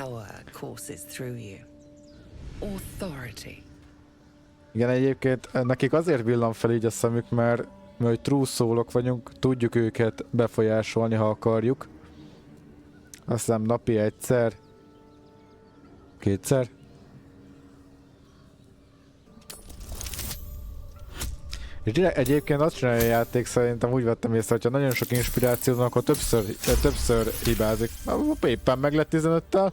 Power courses through you. Authority. Igen, egyébként nekik azért villan fel így a szemük, mert mi, hogy true soulok vagyunk, tudjuk őket befolyásolni, ha akarjuk. Azt hiszem napi egyszer. Kétszer. És egyébként azt csinálja a játék, szerintem úgy vettem észre, hogyha nagyon sok inspiráció van, akkor többször hibázik. Éppen meg lett 15-tel.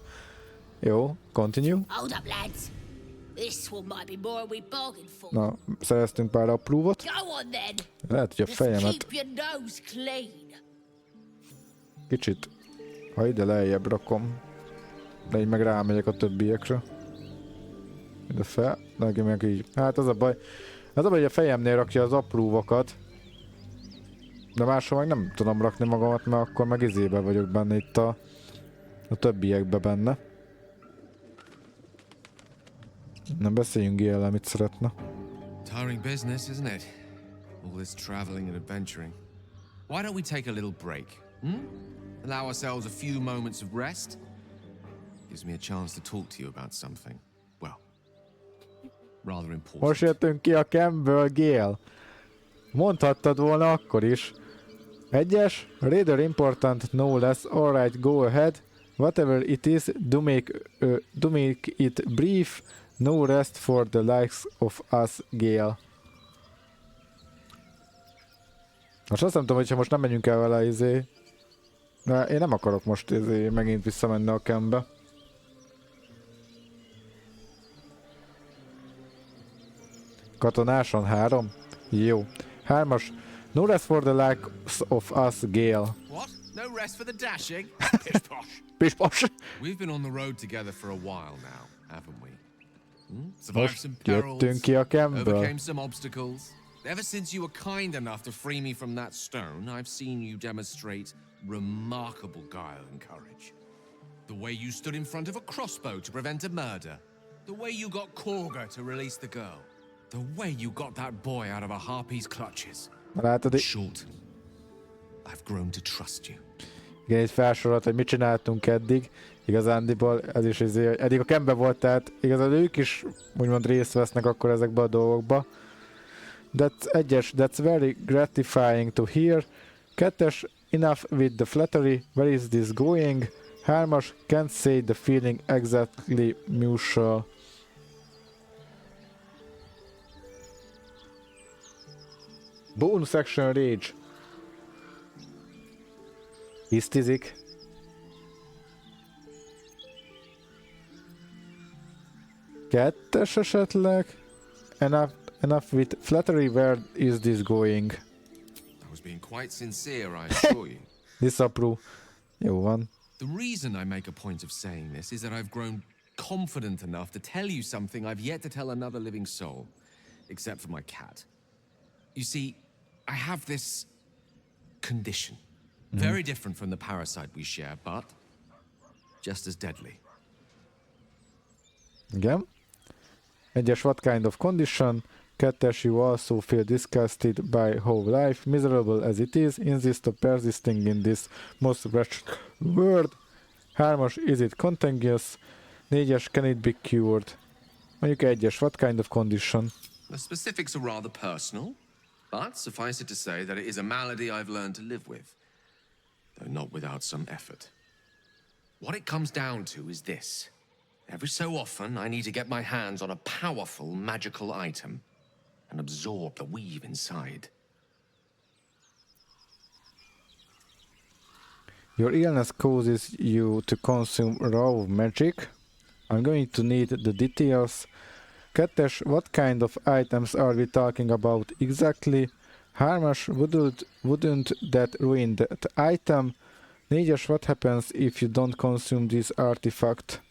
Jó, continue. Na, szereztünk pár approve-ot. Lehet, hogy a fejemet kicsit, ha ide lejjebb rakom, de így meg rámegyek a többiekre. Ide fel, de meg így. Hát az a baj. Az a baj, hogy a fejemnél rakja az approve-okat, de máshol meg nem tudom rakni magamat, mert akkor meg izébe vagyok benne itt a többiekbe benne. Nem beszéljünk Gale-el, mit szeretne. Tiring business, isn't it? All this traveling and adventuring. Why don't we take a little break? Allow ourselves a few moments of rest? Gives me a chance to talk to you about something. Well, rather important. Most jöttünk ki a campből, Gale. Mondhattad volna akkor is. Egyes, rather important, no less, alright, go ahead. Whatever it is, do make it brief. No rest for the likes of us, Gale. Most azt nem tudom, hogyha most nem menjünk el vele izé. De én nem akarok most izé megint visszamenni a campbe. Katonáson 3? Jó. 3-as. No rest for the likes of us, Gale. What? No rest for the dashing? Pish-posh. Pish-posh. We've been on the road together for a while now, haven't we? Most jöttünk ki a campből. Overcame some obstacles. Ever since you were kind enough to free me from that stone, I've seen you demonstrate remarkable guile and courage. The way you stood in front of a crossbow to prevent a murder. The way you got Korga to release the girl. The way you got that boy out of a harpy's clutches. Látod, short, I've grown to trust you. Igen, itt felsorolt, hogy mit csináltunk eddig. Igazándiból ez is izé, eddig a campbe volt, tehát igazán ők is úgymond részt vesznek akkor ezekbe a dolgokba. That's very gratifying to hear. 2-es, enough with the flattery, where is this going? 3-as, can't say the feeling exactly mutual. Bonus action rage. Hisztizik. 2-es esetleg. Enough with flattery, where is this going? I was being quite sincere, I assure you. Disapprove. Jó van. The reason I make a point of saying this is that I've grown confident enough to tell you something I've yet to tell another living soul, except for my cat. You see, I have this condition. Very different from the parasite we share, but just as deadly. Igen. 1-es, what kind of condition? 2-es, you also feel disgusted by how life, miserable as it is, insists of persisting in this most wretched world. 3-as, is it contagious? 4-es, can it be cured? Mondjuk 1-es, what kind of condition? The specifics are rather personal, but suffice it to say that it is a malady I've learned to live with, though not without some effort. What it comes down to is this. Every so often, I need to get my hands on a powerful magical item and absorb the weave inside. Your illness causes you to consume raw magic. I'm going to need the details. 2-es, what kind of items are we talking about exactly? 3-as, wouldn't that ruin that item? 4-es, what happens if you don't consume this artifact?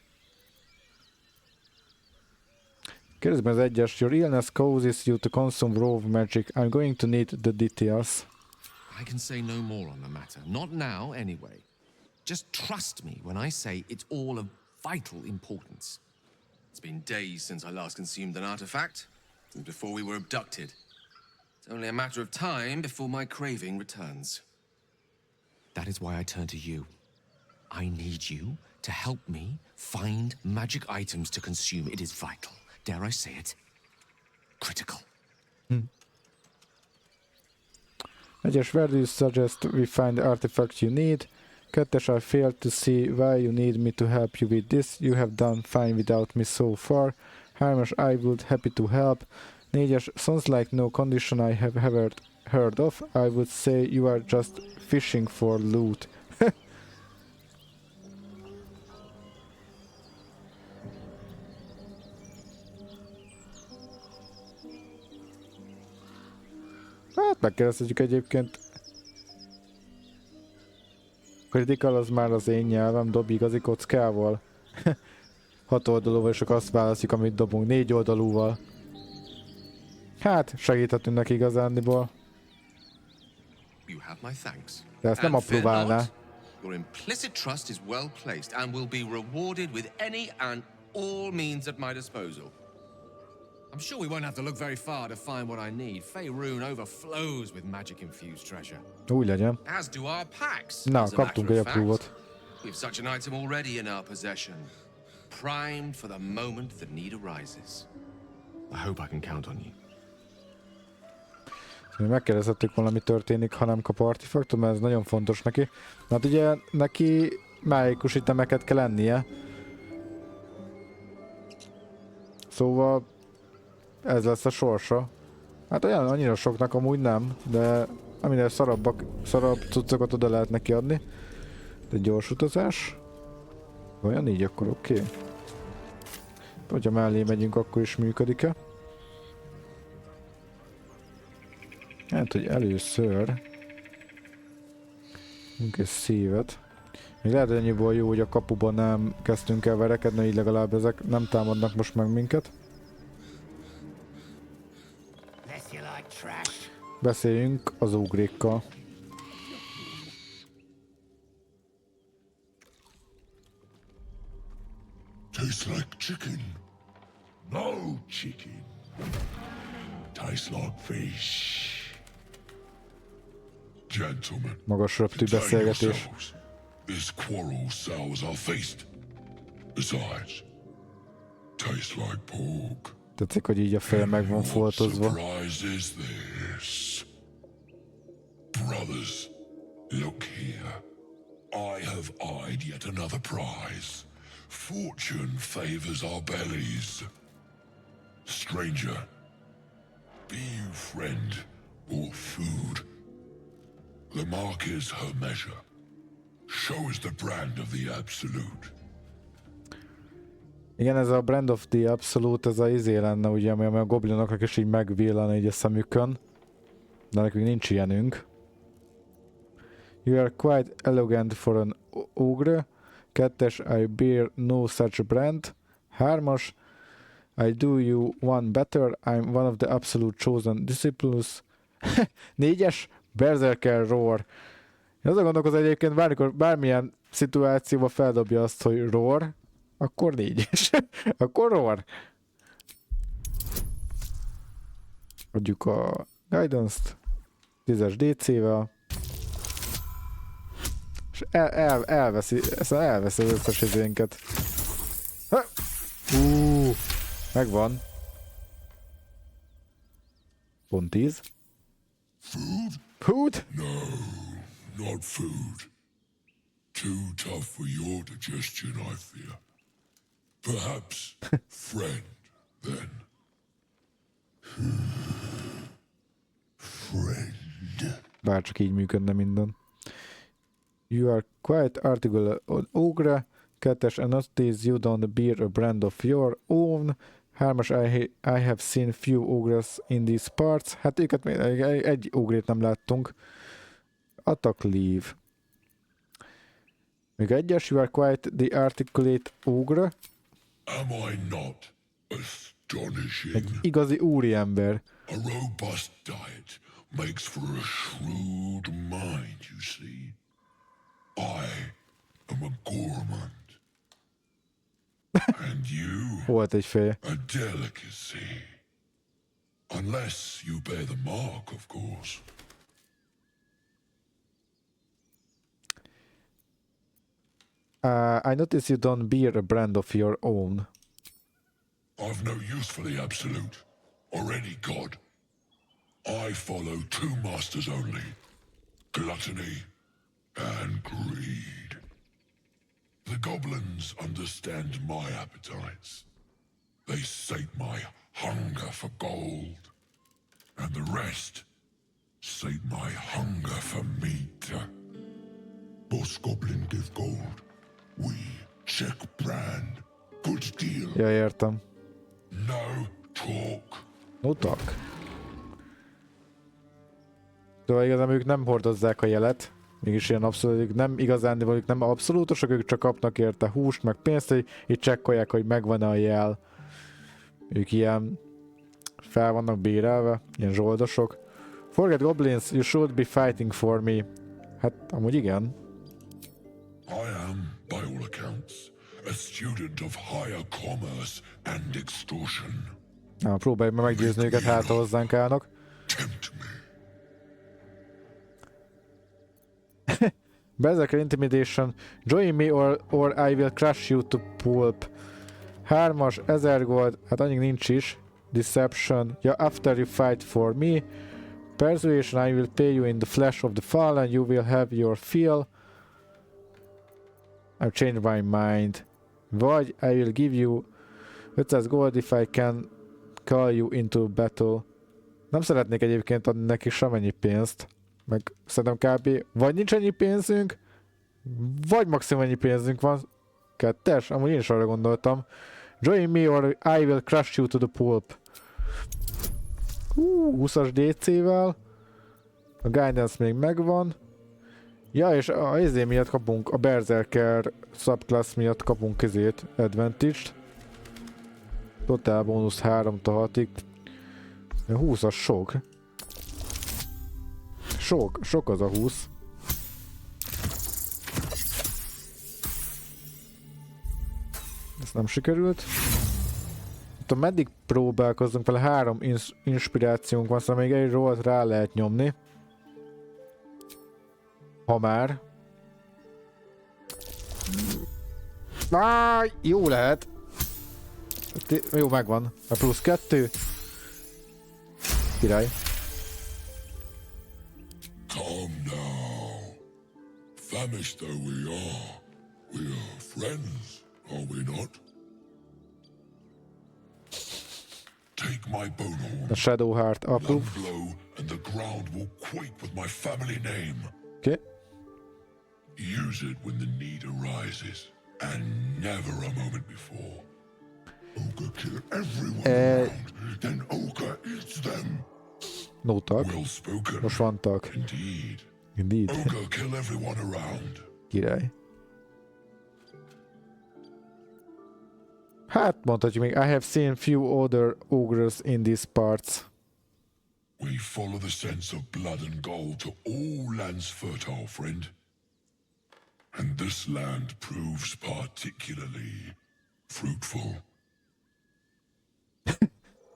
Kérdezben az 1-es, your illness causes you to consume raw magic. I'm going to need the details. I can say no more on the matter. Not now, anyway. Just trust me when I say it's all of vital importance. It's been days since I last consumed an artifact, since before we were abducted. It's only a matter of time before my craving returns. That is why I turn to you. I need you to help me find magic items to consume. It is vital. Dare I say it? Critical. Egyes, where do you suggest we find the artifact you need? Kettes, I failed to see why you need me to help you with this. You have done fine without me so far. Hármas, I would happy to help. Négyes, sounds like no condition I have ever heard of. I would say you are just fishing for loot. Hát megkérdezhetjük egyébként. Critical az már az én nyelvem, dob igazi kockával. 6 oldalúval, és akkor azt választjuk, amit dobunk 4 oldalúval. Hát, segíthetünk neki igazándiból. De ezt nem apróválná. Your implicit trust is well placed and will be rewarded with any and all means at my disposal. I'm sure we won't have to look very far to find what I need. Faerun overflows with magic-infused treasure. Úgy legyen. As do our packs. Na, kaptunk egy apróvat. We've such an item already in our possession. Primed for the moment the need arises. I hope I can count on you. Megkérdezhettük volna, mi történik, ha nem kap artefaktot, mert ez nagyon fontos neki. Hát ugye neki mágikus itemeket kell lennie. Szóval ez lesz a sorsa. Hát olyan annyira soknak amúgy nem, de aminél szarabb cuccokat oda lehet neki adni. De gyors utazás. Olyan így, akkor oké. Hogyha mellé megyünk, akkor is működik-e? Hát, hogy először egy szívet. Még lehet, hogy annyiból jó, hogy a kapuban nem kezdtünk el verekedni, így legalább ezek nem támadnak most meg minket. Beszéljünk az ogrékkal. Tastes like chicken. No chicken. Tastes like fish. Gentlemen, Magas röptű beszélgetés. this quarrel sours our feast. Besides, tastes like pork. Tetszik, hogy így a fél meg van foltozva. Surprise is this? Brothers, look here. I have eyed yet another prize. Fortune favors our bellies. Stranger, be you friend or food. The mark is her measure. Show us the brand of the absolute. Igen, ez a brand of the absolute, ez a izé lenne, ugye, ami a goblinoknak is így megvillan így a szemükön. De nekünk nincs ilyenünk. You are quite elegant for an ogre. Kettes, I bear no such brand. Hármas, I do you one better. I'm one of the absolute chosen disciples. Négyes, Berserker Roar. Én azon gondolkozom, egyébként bármilyen szituációban feldobja azt, hogy Roar, akkor négyes. Akkor Roar. Adjuk a Guidance-t 10-es DC-vel. És elveszi az összes izénket. Megvan. Pont 10. Food? Food? No, not food. Too tough for your digestion, I fear. Perhaps friend, then. Friend. Bárcsak így működne minden. You are quite articulate on ogre. Kettes, and not this you don't bear a brand of your own. Hármas, I have seen few ogres in these parts. Hát őket még egy ogrét nem láttunk. Attack leave. Még egyes, you are quite the articulate ogre. Am I not astonishing? Egy igazi úriember. A robust diet makes for a shrewd mind, you see. I am a gourmand. And you, Volt egy feje. a delicacy. Unless you bear the mark, of course. I notice you don't bear a brand of your own. I've no use for the absolute, or any god. I follow two masters only, gluttony and greed. The goblins understand my appetites. They sate my hunger for gold. And the rest sate my hunger for meat. Boss Goblin give gold. We check brand. Good deal. Ja, értem. No talk. No talk. Szóval igazán ők nem hordozzák a jelet. Mégis ilyen abszolút, nem igazán, ők nem abszolútosak, ők csak kapnak érte húst, meg pénzt, hogy így csekkolják, hogy megvan-e a jel. Ők ilyen fel vannak bérelve, ilyen zsoldosok. Forget goblins, you should be fighting for me. Hát, amúgy igen. I am, by all accounts, a student of higher commerce and extortion. Próbálj meg meggyőzni őket, hát hozzánk állnak. Tempt me. Berserker Intimidation. Join me or I will crush you to pulp. 3-as, 1000 gold, hát annyi nincs is. Deception. Yeah, after you fight for me. Persuasion, I will pay you in the flesh of the fallen, you will have your fill. I've changed my mind. Vagy I will give you 500 gold if I can call you into battle. Nem szeretnék egyébként adni neki semennyi pénzt. Meg szerintem kb. Vagy nincs ennyi pénzünk, vagy maximum ennyi pénzünk van. Kettes, amúgy én is arra gondoltam. Join me or I will crush you to the pulp. 20-as DC-vel. A guidance még megvan. Ja, és a izé miatt kapunk, a Berserker subclass miatt kapunk közét, advantage-t. Total bónusz 3-6-ig. 20-as sok. Sok az a 20. Ez nem sikerült. Tudom, meddig próbálkozzunk vele, 3 inspirációnk van, szóval még egy rollt rá lehet nyomni. Ha már. Jó lehet. Jó, megvan. A plusz 2. Király. Come now. Famished though we are friends, are we not? Take my bone horn. A Shadowheart approve. One blow and the ground will quake with my family name. Okay. Use it when the need arises, and never a moment before. Ogre kill everyone around, then Ogre eats them. No talk. Well spoken. Most van talk. Indeed. Ogre kill everyone around. Király. Hát mondhatjuk még, I have seen few other ogres in these parts. We follow the sense of blood and gold to all lands fertile, friend. And this land proves particularly fruitful.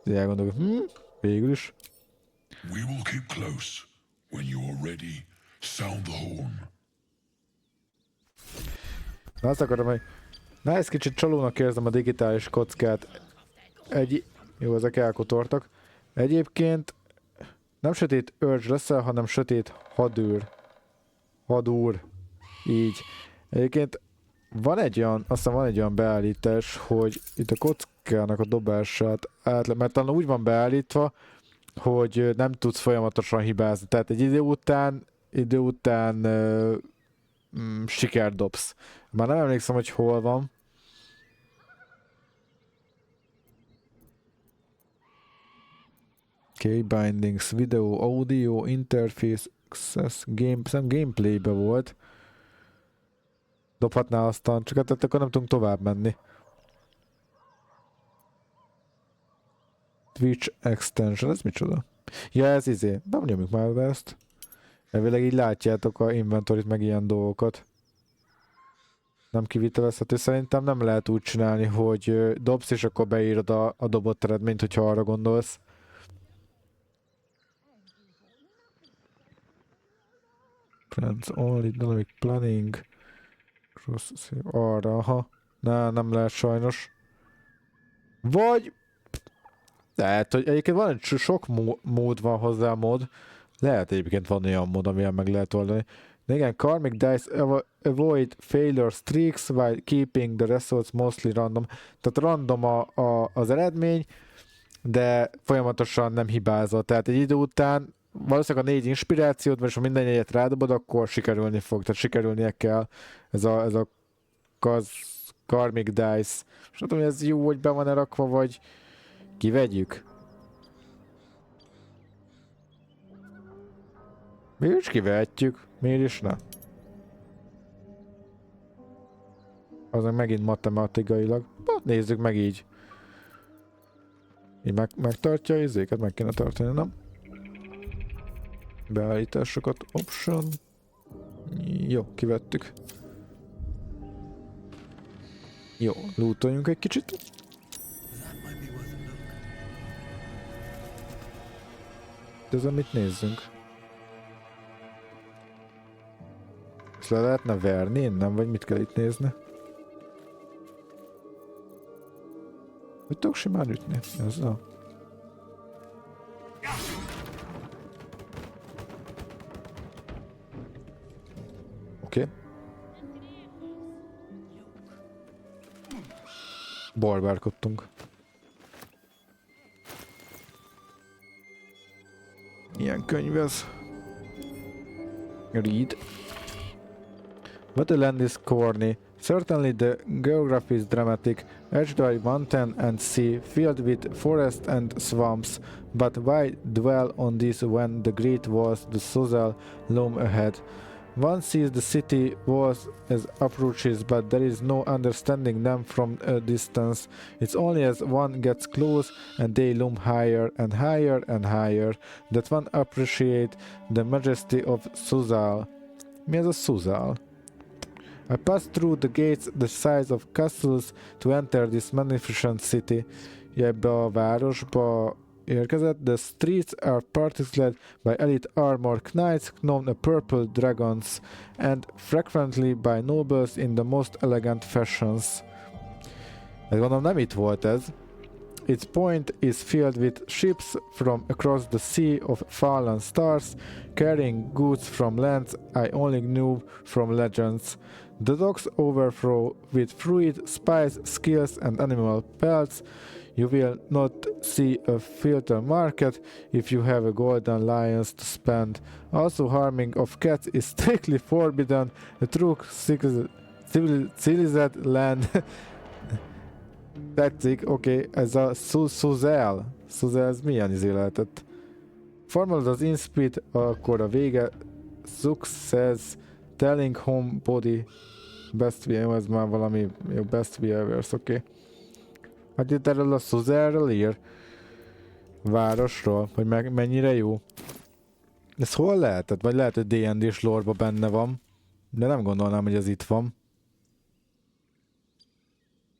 Elgondolok, végül is. We will keep close. When you are ready, sound the horn. Na azt akarom, hogy ezt kicsit csalónak érzem a digitális kockát. Jó, ezek elkotortak. Egyébként nem sötét őrcs leszel, hanem sötét hadőr. Hadúr. Így. Egyébként van egy olyan beállítás, hogy itt a kockának a dobását mert talán úgy van beállítva, hogy nem tudsz folyamatosan hibázni. Tehát egy idő után sikert dobsz. Már nem emlékszem, hogy hol van. Bindings, video, audio, interface, access, gameplaybe volt. Dobhatná aztán, csak hát akkor nem tudunk tovább menni. Twitch extension, ez micsoda? Ja, ez izé. Nem nyomjuk már be ezt. Elvileg így látjátok a inventorit, meg ilyen dolgokat. Nem kivitelezhető. Szerintem nem lehet úgy csinálni, hogy dobsz, és akkor beírod a dobott eredményt, hogyha arra gondolsz. Friends only, dynamic planning, Rossz szív. Arra, aha. Nem lehet sajnos. Vagy... Lehet, hogy egyébként van egy sok mód van hozzá mód. Lehet egyébként van olyan mód, amilyen meg lehet oldani. De igen, Karmic Dice avoid failure streaks while keeping the results mostly random. Tehát random az eredmény, de folyamatosan nem hibázol. Tehát egy idő után valószínűleg a 4 inspirációt, és ha minden egyet rádobod, akkor sikerülni fog. Tehát sikerülnie kell ez a Karmic Dice. És nem tudom, hogy ez jó, hogy be van rakva, vagy kivegyük. Mi is kivehetjük. Miért is ne? Azon megint matematikailag. Nézzük meg így. Így megtartja izéket, meg kéne tartani, nem? Beállításokat, option. Jó, kivettük. Jó, lootoljunk egy kicsit. De ezen mit nézzünk? Ezt le lehetne verni innen, vagy mit kell itt nézni? Hogy tudok simán ütni? Ezzel? Oké. Barbárkodtunk. Ilyen könyv ez. Read. But the land is corny. Certainly the geography is dramatic, edged by mountain and sea, filled with forest and swamps. But why dwell on this when the great walls, the Sozal, loom ahead? One sees the city walls as approaches, but there is no understanding them from a distance. It's only as one gets close and they loom higher and higher and higher that one appreciates the majesty of Sozal. Mi ez a Sozal? I passed through the gates the size of castles to enter this magnificent city. Ebbe a városba érkezett. The streets are partitioned by elite armored knights known as purple dragons and frequently by nobles in the most elegant fashions. Ez gondolom nem itt volt ez. Its point is filled with ships from across the sea of fallen stars, carrying goods from lands I only knew from legends. The docks overflow with fruit, spice, skills and animal pelts. You will not see a filter market if you have a golden lions to spend. Also, harming of cats is strictly forbidden. A true civilized land. Tetszik, oké, ez a Suzelle. Suzelle, ez milyen izé lehetett? Formálod az inspeed, akkor a vége success, telling home body, best view, ez már valami jó, best viewers, oké. Hát itt erről a Suzelle-ről ír. Városról, hogy mennyire jó. Ez hol lehetett? Vagy lehet, hogy D&D-s lore-ba benne van. De nem gondolnám, hogy ez itt van.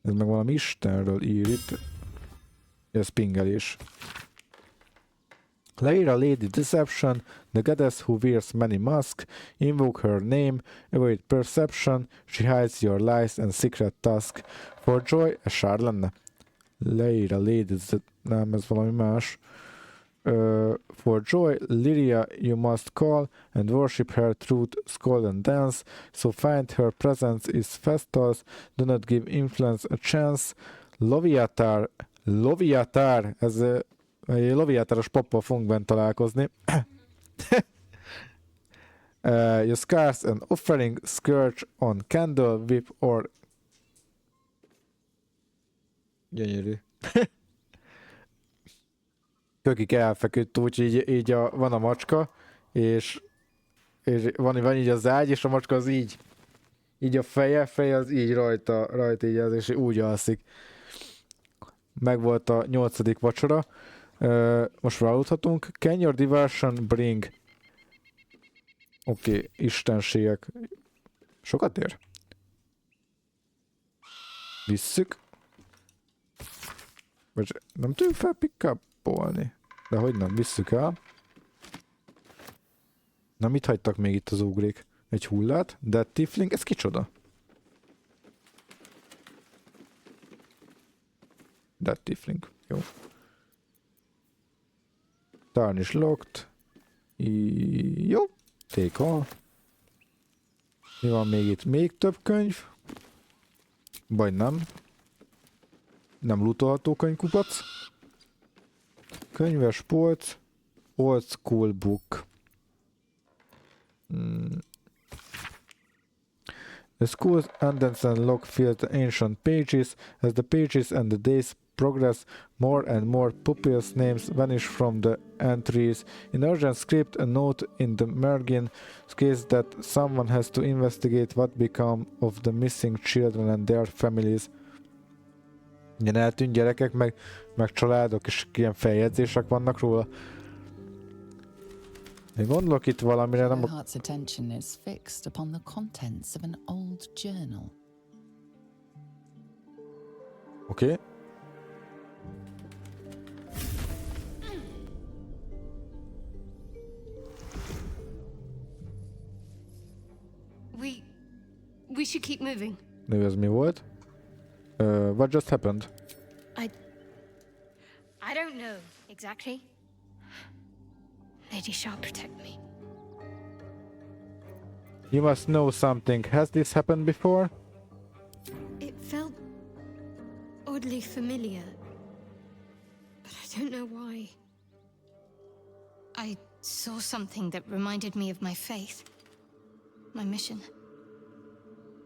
Ez meg valami istenről ír itt. Ez pingelés. Leír a Lady Deception, the goddess who wears many masks, invoke her name, avoid perception, she hides your lies and secret task. For joy, ez sár lenne. Leír a Lady nem, ez valami más. For joy, Lyria you must call and worship her truth, scold and dance, so find her presence is festus, do not give influence a chance. Loviatar, ez egy loviatáros pappal fogunk bent találkozni. Your scars and offering, scourge on candle, whip or... Gyönyörű. Kökik elfeküdt, úgyhogy így van a macska, és van így az ágy, és a macska az így a feje az így rajta így az, és úgy alszik. Megvolt a 8. vacsora. Most felaludhatunk. Can your diversion bring? Oké, istenségek. Sokat ér? Visszük. Vagy nem tudjuk fel pick-up-olni. De hogy nem, visszük el. Na mit hagytak még itt az ogrék? Egy hullát? De Tifling, ez kicsoda? That tiefling. Jó. Tarnish locked. Jó. Take all. Mi van még itt? Még több könyv? Vagy nem? Nem lootolható könyvkupac. Könyves polc. Old school book. The school's indents and lock fill the ancient pages. As the pages and the days progress, more and more pupils' names vanish from the entries. In urgent script, a note in the margin states that someone has to investigate what become of the missing children and their families. Ilyen eltűnt gyerekek, meg családok, és ilyen feljegyzések vannak róla. Én gondolok itt valamire, nem... Shadowheart's attention is fixed upon the contents of an old journal. Oké. We should keep moving. Nő, ez mi volt? What just happened? I don't know exactly. Lady shall protect me. You must know something. Has this happened before? It felt oddly familiar, but I don't know why. I saw something that reminded me of my faith, my mission.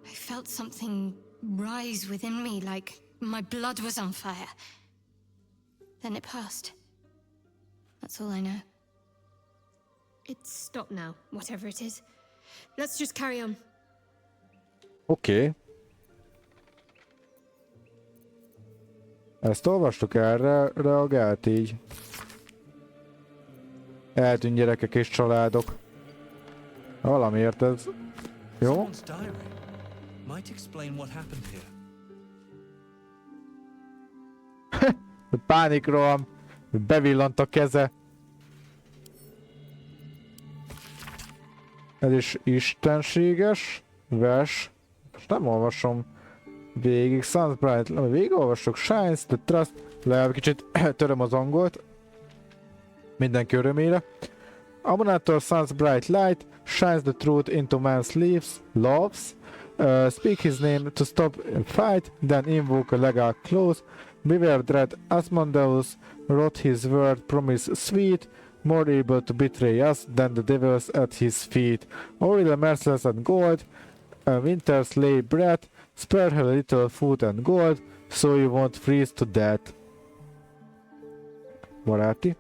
I felt something rise within me, like my blood was on fire. Then it passed. That's all I know. It's stopped now, whatever it is. Let's just carry on. Oké. Ezt olvastuk, erre reagált így. Eltűnt gyerekek és családok. Valamiért ez... Jó? Someone's diary might explain what happened here. Pánikroham. Bevillant a keze. Ez is istenséges vers. Most nem olvasom végig. Sun's Bright, végig olvasok. Shines the Trust. Legalább kicsit töröm az angolt. Mindenki örömére. Abonator Sun's Bright Light shines the truth into man's loves. Speak his name to stop a fight, then invoke a legal clause. Beware dread Asmodeus wrote his word promise sweet, more able to betray us than the devils at his feet. Aurilla merciless and gold, winter's lay breath, spare her a little food and gold, so you won't freeze to death. Baráti.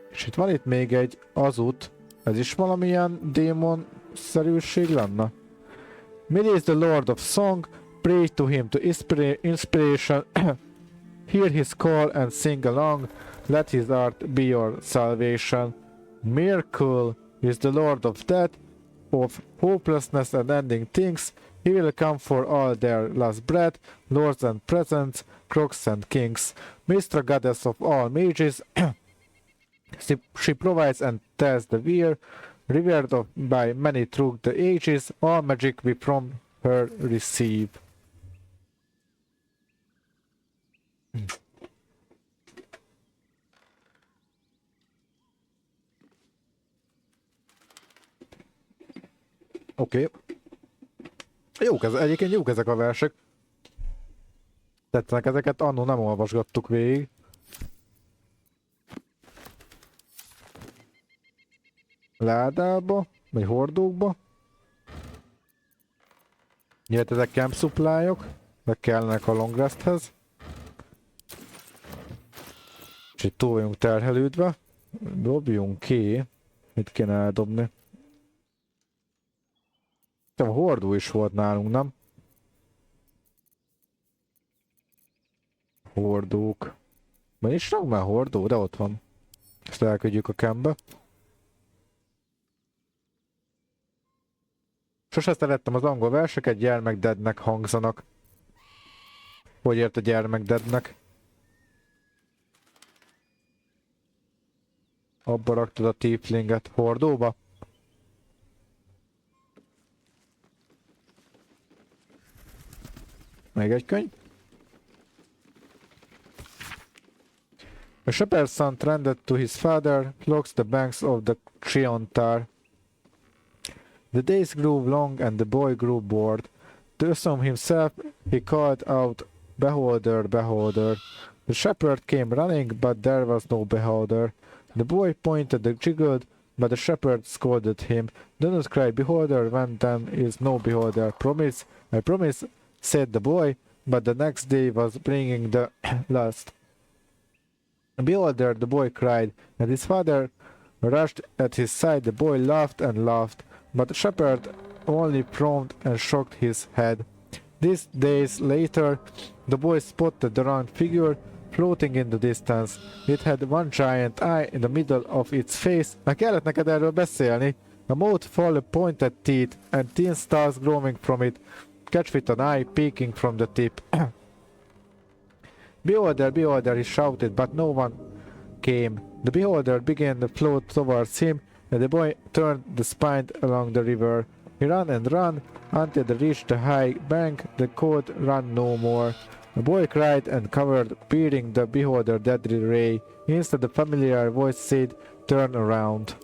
És itt van itt még egy azut, ez is valamilyen démon-szerűség lenne. Mid is the Lord of Song, pray to him to inspiration, hear his call and sing along, let his art be your salvation. Miracle is the Lord of death, of hopelessness and ending things, he will come for all their last breath, lords and presents, crocs and kings. Mystra goddess of all mages, she provides and tells the weir, revered by many through the ages, all magic we from her receive. Oké. Jók egyébként jók ezek a versek. Tetszenek ezeket, annó nem olvasgattuk végig. Ládába, vagy hordókba. Nyilván ezek camp supply-ok, de kellnek a long resthez. És itt túl vagyunk terhelődve. Dobjunk ki. Mit kéne eldobni? A hordó is volt nálunk, nem? Hordók. Van is rá már hordó, de ott van. Ezt elküldjük a campbe. Sose szerettem az angol verseket, gyermekdednek hangzanak. Hogy ért a gyermekdednek? Abba raktad a tieflinget. Hordóba? Még egy könyv? A shepherd's son trended to his father, clogs the banks of the Chiontar. The days grew long and the boy grew bored. To assume himself, he called out, "Beholder, beholder." The shepherd came running, but there was no beholder. The boy pointed and jiggled, but the shepherd scolded him. "Do not cry, beholder, when there is no beholder. Promise, I promise," said the boy, but the next day was bringing the last. "Beholder," the boy cried, and his father rushed at his side. The boy laughed and laughed, but the shepherd only frowned and shook his head. These days later, the boy spotted the round figure floating in the distance. It had one giant eye in the middle of its face. Na kellett neked erről beszélni. A mouth full of pointed teeth and thin stars growing from it. Catch with an eye peeking from the tip. "Beholder, beholder," he shouted, but no one came. The beholder began to float towards him, and the boy turned the spine along the river. He ran and ran until they reached the high bank. The could run no more. The boy cried and covered, peering the beholder deadly ray. Instead, the familiar voice said, "Turn around."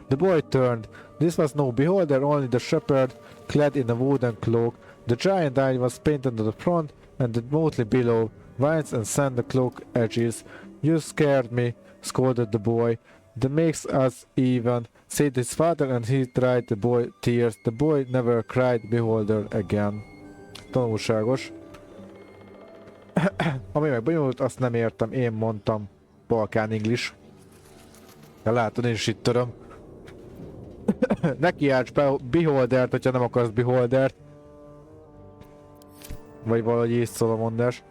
The boy turned. This was no beholder, only the shepherd, clad in a wooden cloak. The giant eye was painted on the front and the mostly below, vines and sand the cloak edges. "You scared me," scolded the boy. "That makes us even," said his father, and he dried the boy tears. The boy never cried beholder again. Tanulságos. Ami meg bonyolult, azt nem értem, én mondtam. Balkán English. De látod, én is itt töröm. Ne kiálts beholdert, hogyha nem akarsz beholdert. Vagy valahogy így szól a mondás.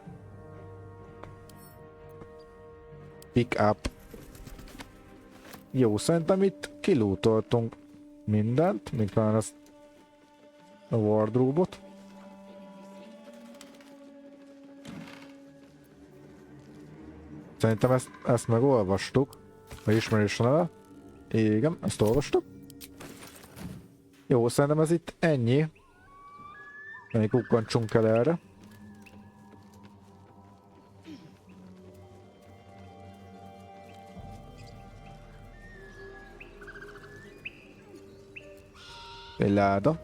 Pick up. Jó, szerintem itt kilútoltunk mindent, még talán ezt a wardrobe-ot. Szerintem ezt megolvastuk. A ismerős neve. Igen, ezt olvastuk. Jó, szerintem ez itt ennyi. Még kukkantsunk el erre. Egy láda.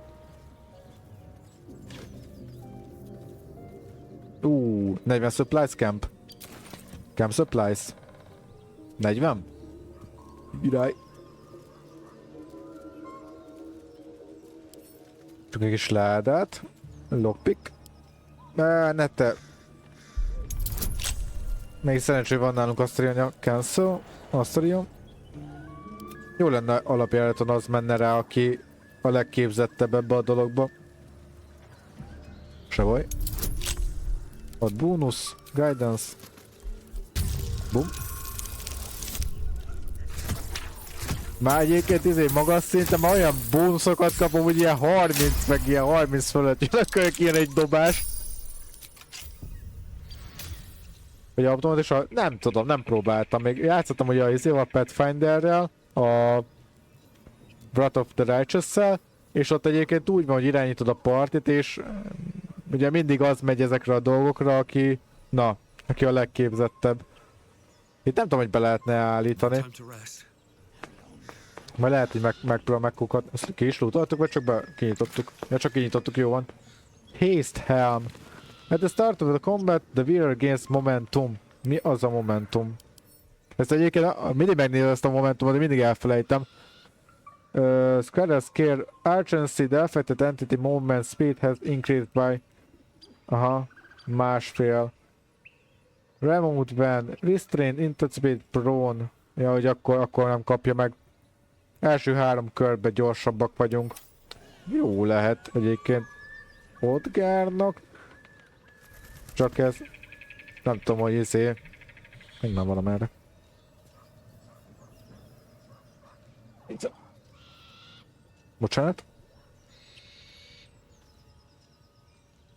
40 supplies camp. Camp supplies. 40? Király. Csak egy kis ládát. Lockpick. Ne te. Még szerencsé van nálunk Asterion, cancel. Asterion. Jó lenne alapjáraton az menne rá, aki a legképzettebb ebbe a dologba. Se baj. Ott bónusz, guidance. Bum. Már egyébként magas szinten már olyan bónuszokat kapom, hogy ilyen 30 meg ilyen 30 fölött jön, akkor ilyen egy dobás. Vagy automatikusan, nem tudom, nem próbáltam. Még játszottam ugye a Pathfinderrel, a Wrath of the Righteous-szel, és ott egyébként úgy van, hogy irányítod a partit, és ugye mindig az megy ezekre a dolgokra, aki a legképzettebb. Itt nem tudom, hogy be lehetne állítani. Majd lehet, hogy megpróbál megkukat. Ezt ki is lootoltuk, vagy csak kinyitottuk? Ja, csak kinyitottuk, jó van. Haste Helm. At the start of the combat, the wearer gains momentum. Mi az a momentum? Ezt egyébként mindig megnézem ezt a momentumot, de mindig elfelejtem. Squatter Scare Urgency, the affected entity movement speed has increased by... másfél. Remote Van, Restrained, Intent Speed, Prone. Ja, hogy akkor nem kapja meg. Első 3 körben gyorsabbak vagyunk. Jó lehet egyébként Odgárnak. Csak ez... Nem tudom, hogy még nem van erre. Bocsánat.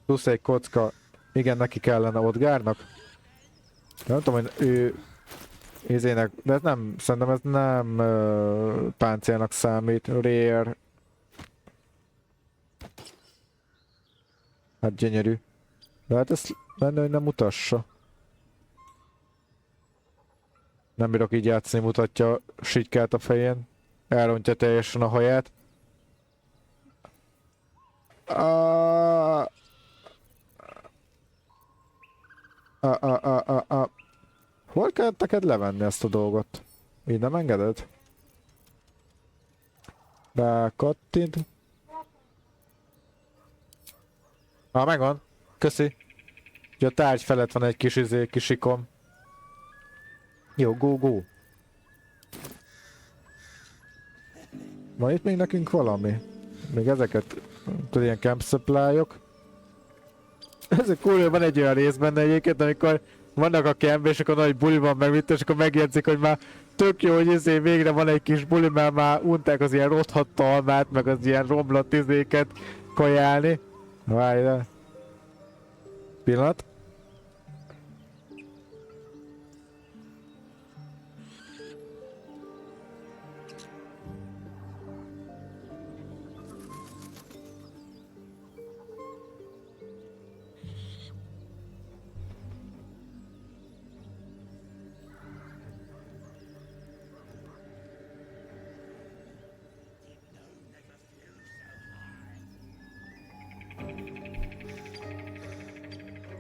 Plusz egy kocka. Igen, neki kellene Odgárnak. Nem tudom, hogy ő... de ez nem, szerintem ez nem páncélnak számít. Rare. Hát gyönyörű. De hát ezt benne, hogy nem mutassa. Nem bírok így játszani, mutatja sitykát a fején. Elrontja teljesen a haját. Hol kellett neked levenni ezt a dolgot? Így nem engeded? Bekattint. Megvan. Köszi. Ugye a tárgy felett van egy kis ikon. Jó, go. Van itt még nekünk valami? Még ezeket, tudod, ilyen camp supply-ok. Ezek cool, van egy olyan rész benne egyébként, amikor vannak a camp, és akkor nagy buli van meg, és akkor megjegyzik, hogy már tök jó, hogy végre van egy kis buli, mert már unták az ilyen rothadt almát, meg az ilyen romlott izéket kajálni. Várj. Pillanat.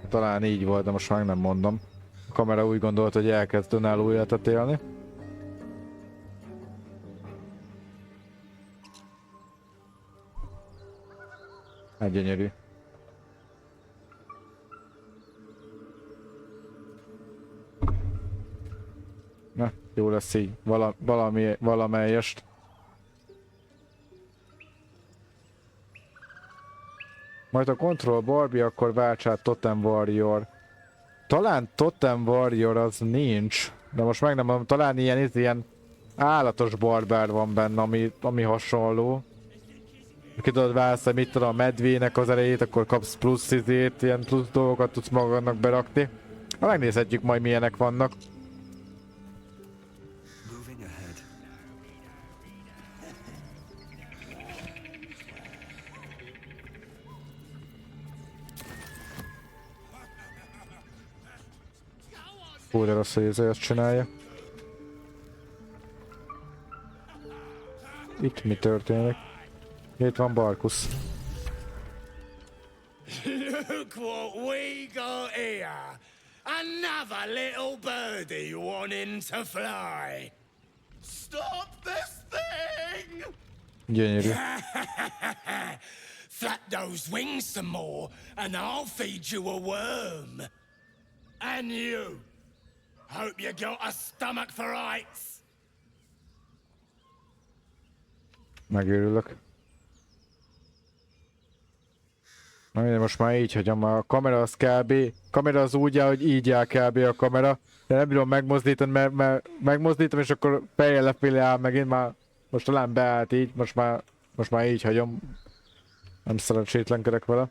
Talán így volt, de most már nem mondom. A kamera úgy gondolt, hogy elkezd önálló életet élni. Gyönyörű. Na, jó lesz így. Valamelyest. Majd a Control Barbie, akkor válts át Totem Warrior. Talán Totem Warrior az nincs, de most meg nem mondom, talán ilyen állatos barbár van benne, ami hasonló. Ki tudod választani, mit tudom, a medvének az erejét, akkor kapsz plusz izét, ilyen plusz dolgokat tudsz magadnak berakni. Ha megnézhetjük majd milyenek vannak. Hú, de rossz, hogy ez ezt csinálja. Itt mi történik? Itt van Barcus. Look what we got here! Another little birdie wanting to fly! Stop this thing! Gyönyörű. Flap those wings some more, and I'll feed you a worm. And you! Hope you got a stomach for rights! Megőrülök. Na minden, most már így hagyom, a kamera az kb. Kamera az úgy áll, hogy így áll kb. A kamera. De nem bírom megmozdítani, mert megmozdítom, és akkor fejjel lefele áll megint már. Most talán beállt így, most már így hagyom. Nem szerencsétlenkedek vele.